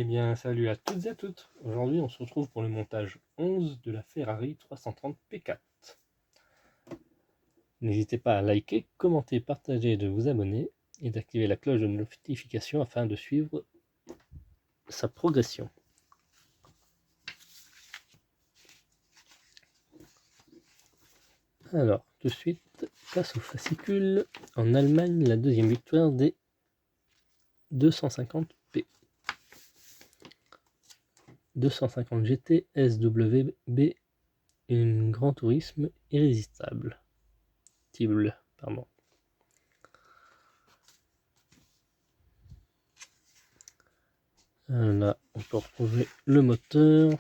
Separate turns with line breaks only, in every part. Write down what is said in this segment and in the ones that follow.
Eh bien, salut à toutes et à toutes. Aujourd'hui, on se retrouve pour le montage 11 de la Ferrari 330 P4. N'hésitez pas à liker, commenter, partager, de vous abonner et d'activer la cloche de notification afin de suivre sa progression. Alors, tout de suite, place au fascicule. En Allemagne, la deuxième victoire des 250P. 250 GT SWB, une Grand Tourisme irrésistible. Pardon. Là, on peut retrouver le moteur.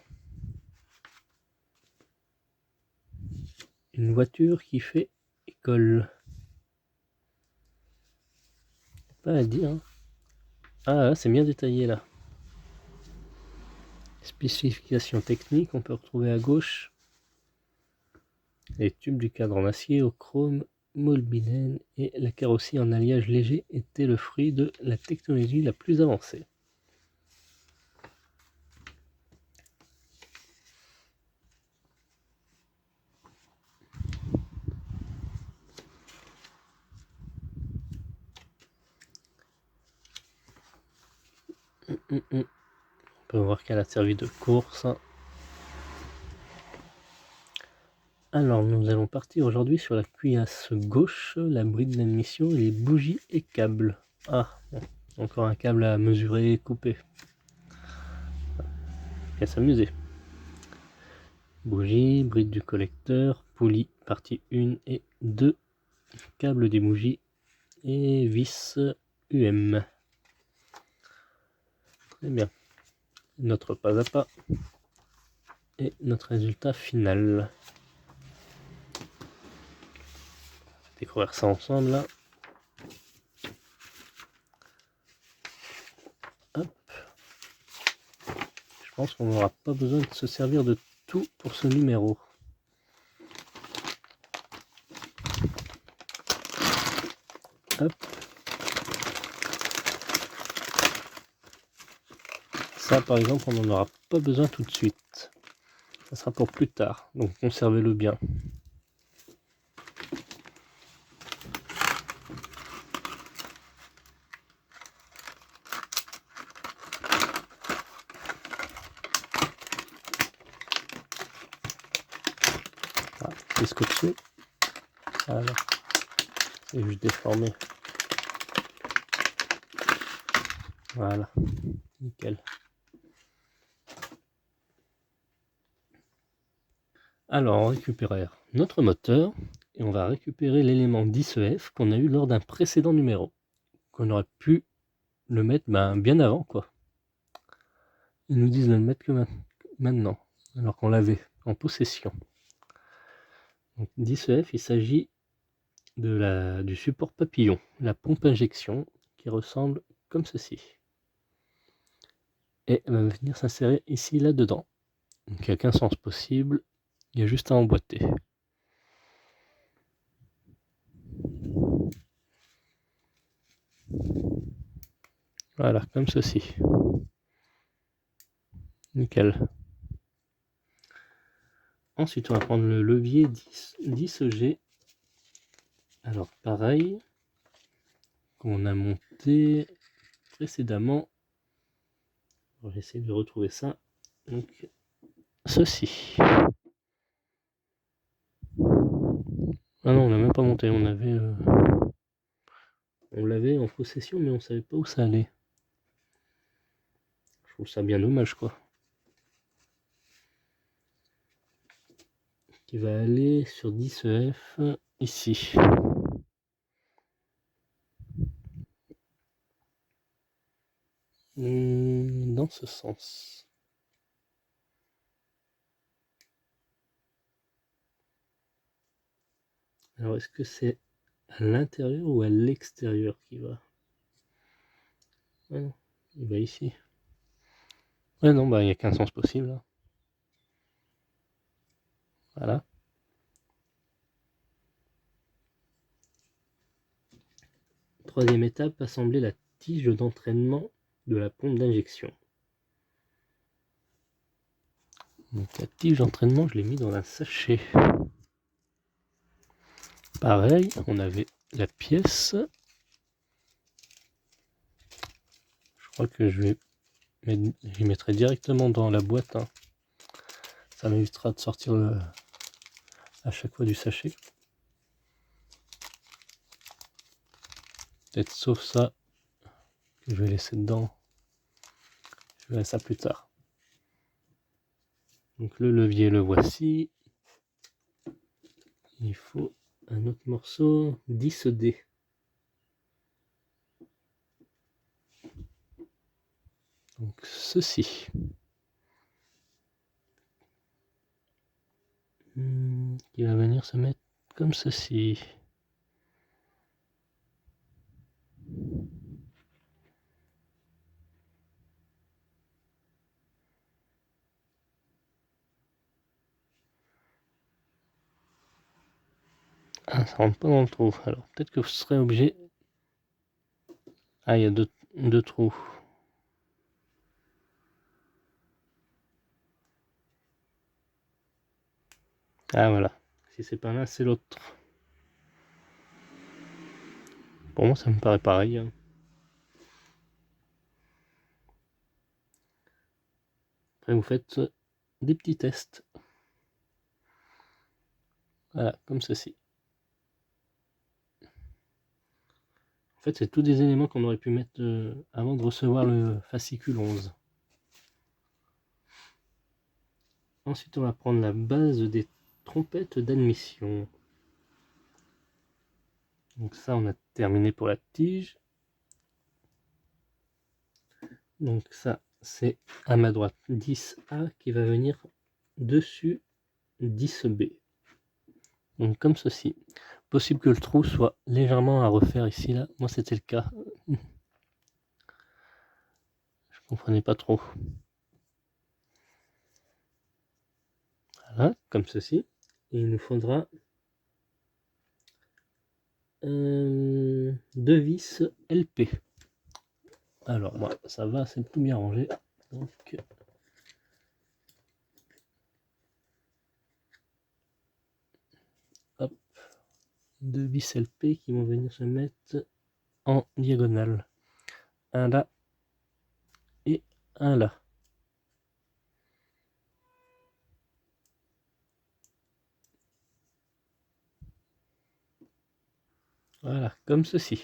Une voiture qui fait école. Pas à dire. Hein. Ah, c'est bien détaillé là. Spécifications techniques, on peut retrouver à gauche les tubes du cadre en acier au chrome molybdène et la carrosserie en alliage léger était le fruit de la technologie la plus avancée. On peut voir qu'elle a servi de course. Alors nous allons partir aujourd'hui sur la cuirasse gauche, la bride d'admission et les bougies et câbles. Ah, bon, encore un câble à mesurer et couper. Bien s'amuser. Bougie, bride du collecteur, poulie partie 1 et 2, câble des bougies et vis UM. Très bien. Notre pas à pas et notre résultat final. On va découvrir ça ensemble là. Hop. Je pense qu'on n'aura pas besoin de se servir de tout pour ce numéro. Hop. Ça par exemple on n'en aura pas besoin tout de suite. Ça sera pour plus tard, donc conservez-le bien. Voilà, c'est scotché. Voilà. C'est juste déformé. Voilà, nickel. Alors on récupère notre moteur et on va récupérer l'élément 10EF qu'on a eu lors d'un précédent numéro. Qu'on aurait pu le mettre bien avant quoi. Ils nous disent de le mettre que maintenant, alors qu'on l'avait en possession. Donc 10EF, il s'agit du support papillon, la pompe injection qui ressemble comme ceci. Et elle va venir s'insérer ici là-dedans. Donc il n'y a qu'un sens possible, il y a juste à emboîter. Voilà, comme ceci. Nickel. Ensuite, on va prendre le levier 10G. Alors, pareil, qu'on a monté précédemment. On va essayer de retrouver ça. Donc, ceci. Ah non, on l'a même pas monté. On l'avait en possession, mais on savait pas où ça allait. Je trouve ça bien dommage, quoi. Qui va aller sur 10EF ici. Dans ce sens. Alors, est-ce que c'est à l'intérieur ou à l'extérieur qui va? Ah non, il va ici. Ouais, non, il n'y a qu'un sens possible. Là. Voilà. Troisième étape, assembler la tige d'entraînement de la pompe d'injection. Donc la tige d'entraînement, je l'ai mis dans un sachet. Pareil, on avait la pièce. Je crois que j'y mettrai directement dans la boîte. Hein. Ça m'évitera de sortir à chaque fois du sachet. Peut-être sauf ça que je vais laisser dedans. Je verrai ça plus tard. Donc le levier, le voici. Il faut un autre morceau, 10D. Donc ceci. Qui va venir se mettre comme ceci. Ah, ça rentre pas dans le trou. Alors peut-être que vous serez obligé. Ah, il y a deux trous. Ah voilà. Si c'est pas l'un, c'est l'autre. Pour moi, ça me paraît pareil. Hein. Après, vous faites des petits tests. Voilà, comme ceci. En fait, c'est tous des éléments qu'on aurait pu mettre avant de recevoir le fascicule 11. Ensuite, on va prendre la base des trompettes d'admission. Donc ça, on a terminé pour la tige. Donc ça, c'est à ma droite 10A qui va venir dessus 10B. Donc comme ceci. Possible que le trou soit légèrement à refaire ici, là. Moi, c'était le cas. Je comprenais pas trop. Voilà, comme ceci. Et il nous faudra 2 vis LP. Alors, moi, ça va, c'est tout bien rangé. Donc, hop, 2 vis LP qui vont venir se mettre en diagonale. Un là et un là. Voilà, comme ceci.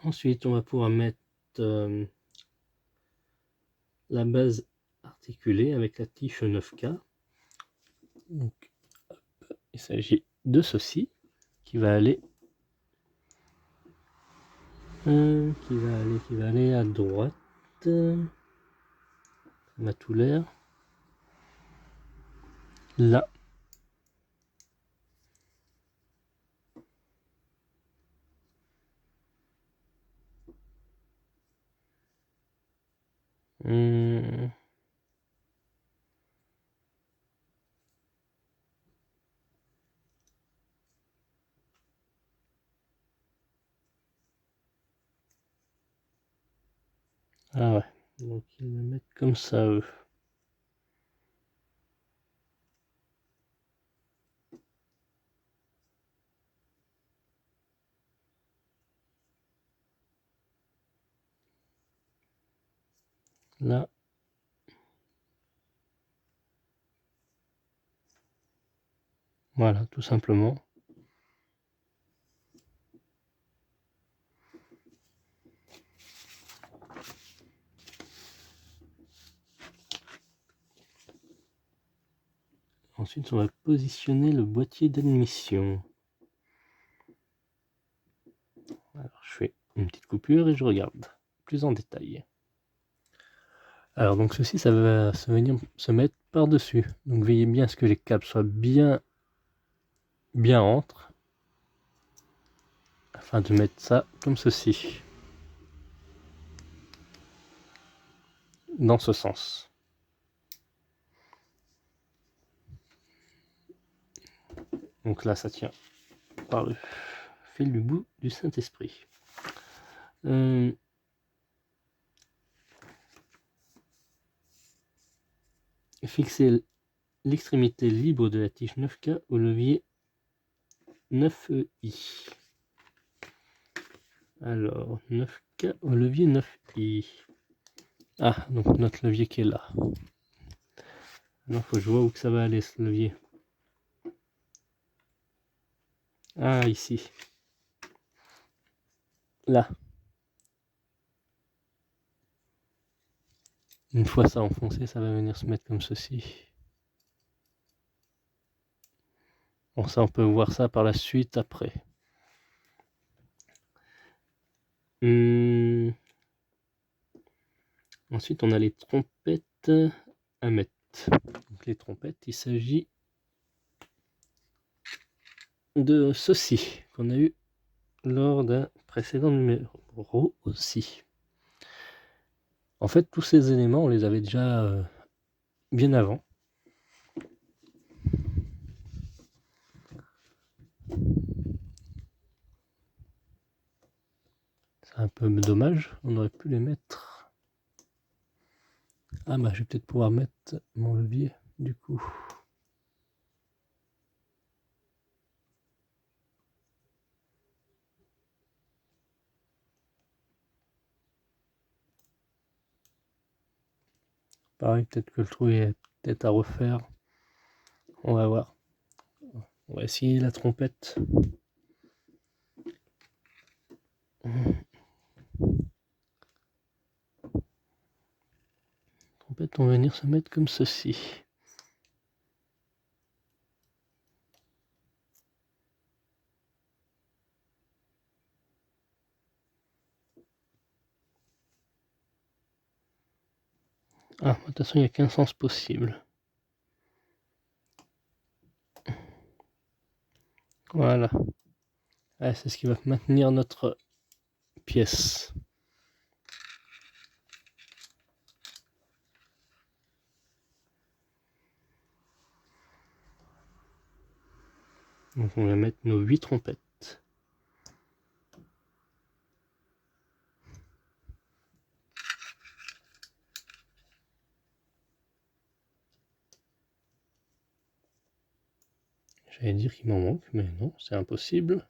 Ensuite, on va pouvoir mettre la base articulée avec la tige 9K. Donc, hop, il s'agit de ceci qui va aller à droite. Ça m'a tout l'air. Là. Ah ouais, donc ils me mettent comme ça eux. Là. Voilà, tout simplement. Ensuite, on va positionner le boîtier d'admission. Alors, je fais une petite coupure et je regarde plus en détail. Alors, donc ceci, ça va venir se mettre par-dessus. Donc, veillez bien à ce que les câbles soient bien entre. Afin de mettre ça comme ceci. Dans ce sens. Donc là, ça tient par le fil du bout du Saint-Esprit. fixer l'extrémité libre de la tige 9K au levier 9i. Alors, 9K au levier 9i. Ah, donc notre levier qui est là. Alors, faut que je vois où que ça va aller, ce levier. Ah, ici. Là. Une fois ça enfoncé, ça va venir se mettre comme ceci. Bon, ça, on peut voir ça par la suite après. Ensuite, on a les trompettes à mettre. Donc, les trompettes, il s'agit de ceci qu'on a eu lors d'un précédent numéro aussi. En fait, tous ces éléments, on les avait déjà bien avant. C'est un peu dommage, on aurait pu les mettre. Ah bah je vais peut-être pouvoir mettre mon levier du coup. Pareil, peut-être que le trou est peut-être à refaire. On va voir. On va essayer la trompette. Trompette, on va venir se mettre comme ceci. Ah, de toute façon, il n'y a qu'un sens possible. Voilà. Ah, c'est ce qui va maintenir notre pièce. Donc on va mettre nos 8 trompettes. J'allais dire qu'il m'en manque, mais non, c'est impossible.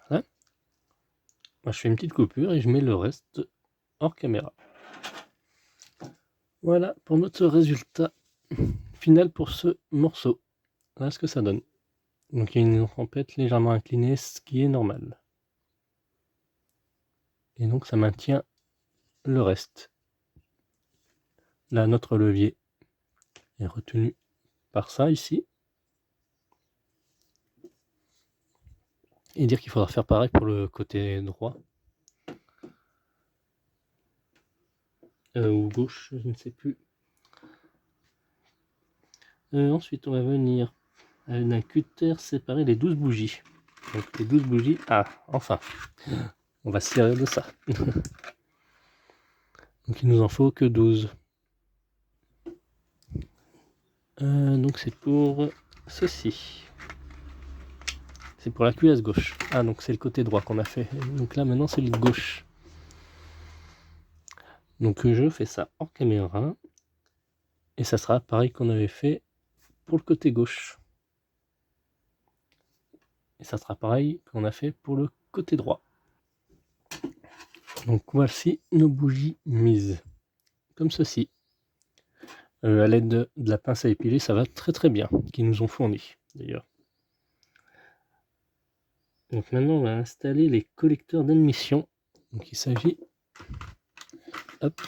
Voilà. Moi, je fais une petite coupure et je mets le reste hors caméra. Voilà pour notre résultat final pour ce morceau. Voilà ce que ça donne. Donc il y a une trompette légèrement inclinée, ce qui est normal. Et donc ça maintient le reste. Là, notre levier est retenu par ça ici. Et dire qu'il faudra faire pareil pour le côté droit. Ou gauche, je ne sais plus. Ensuite, on va venir avec un cutter séparer les 12 bougies. Donc les 12 bougies, ah, enfin, on va se servir de ça. Donc il nous en faut que 12. Donc c'est pour ceci. C'est pour la cuisse gauche. Ah, donc c'est le côté droit qu'on a fait. Donc là, maintenant, c'est le gauche. Donc je fais ça en caméra. Et ça sera pareil qu'on avait fait pour le côté gauche. Et ça sera pareil qu'on a fait pour le côté droit. Donc voici nos bougies mises. Comme ceci. À l'aide de la pince à épiler, ça va très très bien. Qu'ils nous ont fourni d'ailleurs. Donc maintenant, on va installer les collecteurs d'admission. Donc il s'agit, hop,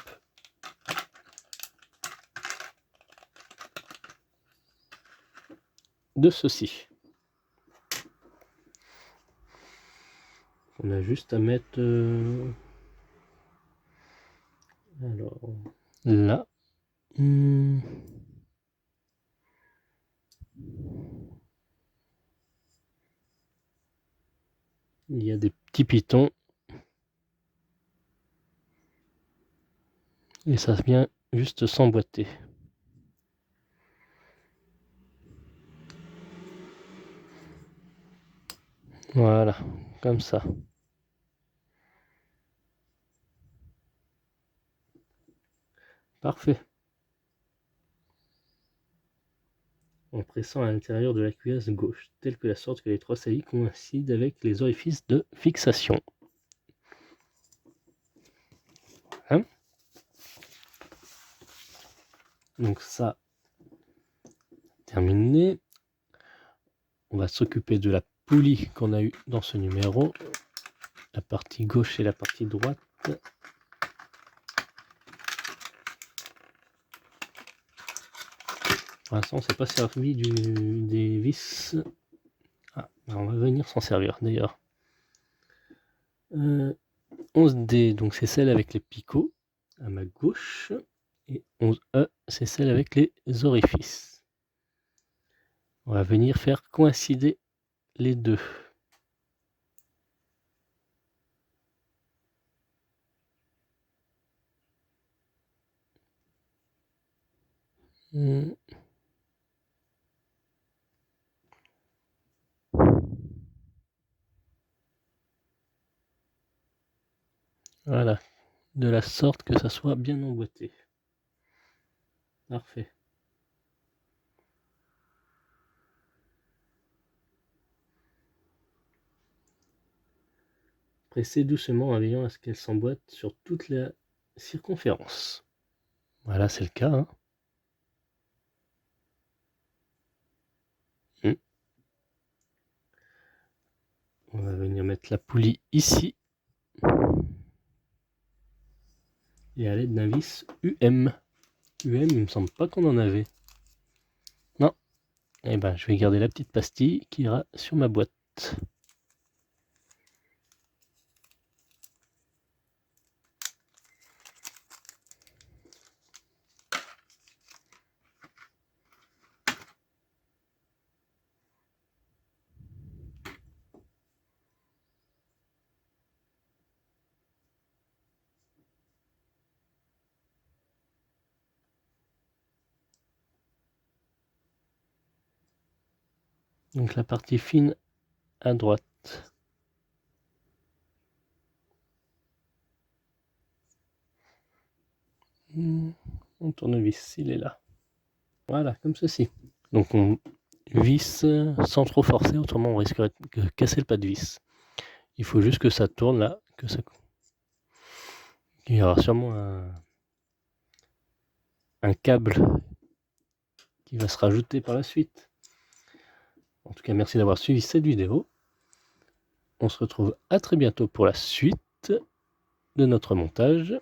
de ceci. On a juste à mettre alors là. Il y a des petits pitons. Et ça vient juste s'emboîter. Voilà, comme ça. Parfait. En pressant à l'intérieur de la cuirasse gauche, telle que la sorte que les 3 saillies coïncident avec les orifices de fixation. Hein? Donc ça, terminé. On va s'occuper de la poulie qu'on a eue dans ce numéro. La partie gauche et la partie droite. Pour l'instant, on ne s'est pas servi des vis. Ah, on va venir s'en servir d'ailleurs. 11D, donc c'est celle avec les picots à ma gauche. Et 11E, c'est celle avec les orifices. On va venir faire coïncider les deux. Voilà, de la sorte que ça soit bien emboîté. Parfait. Pressez doucement en veillant à ce qu'elle s'emboîte sur toute la circonférence. Voilà, c'est le cas. Hein. On va venir mettre la poulie ici. Et à l'aide d'un vis UM. UM, il me semble pas qu'on en avait. Non. Eh ben, je vais garder la petite pastille qui ira sur ma boîte. Donc la partie fine à droite. Mon tournevis, il est là. Voilà, comme ceci. Donc on visse sans trop forcer, autrement on risquerait de casser le pas de vis. Il faut juste que ça tourne là, que ça... Il y aura sûrement un câble qui va se rajouter par la suite. En tout cas, merci d'avoir suivi cette vidéo. On se retrouve à très bientôt pour la suite de notre montage.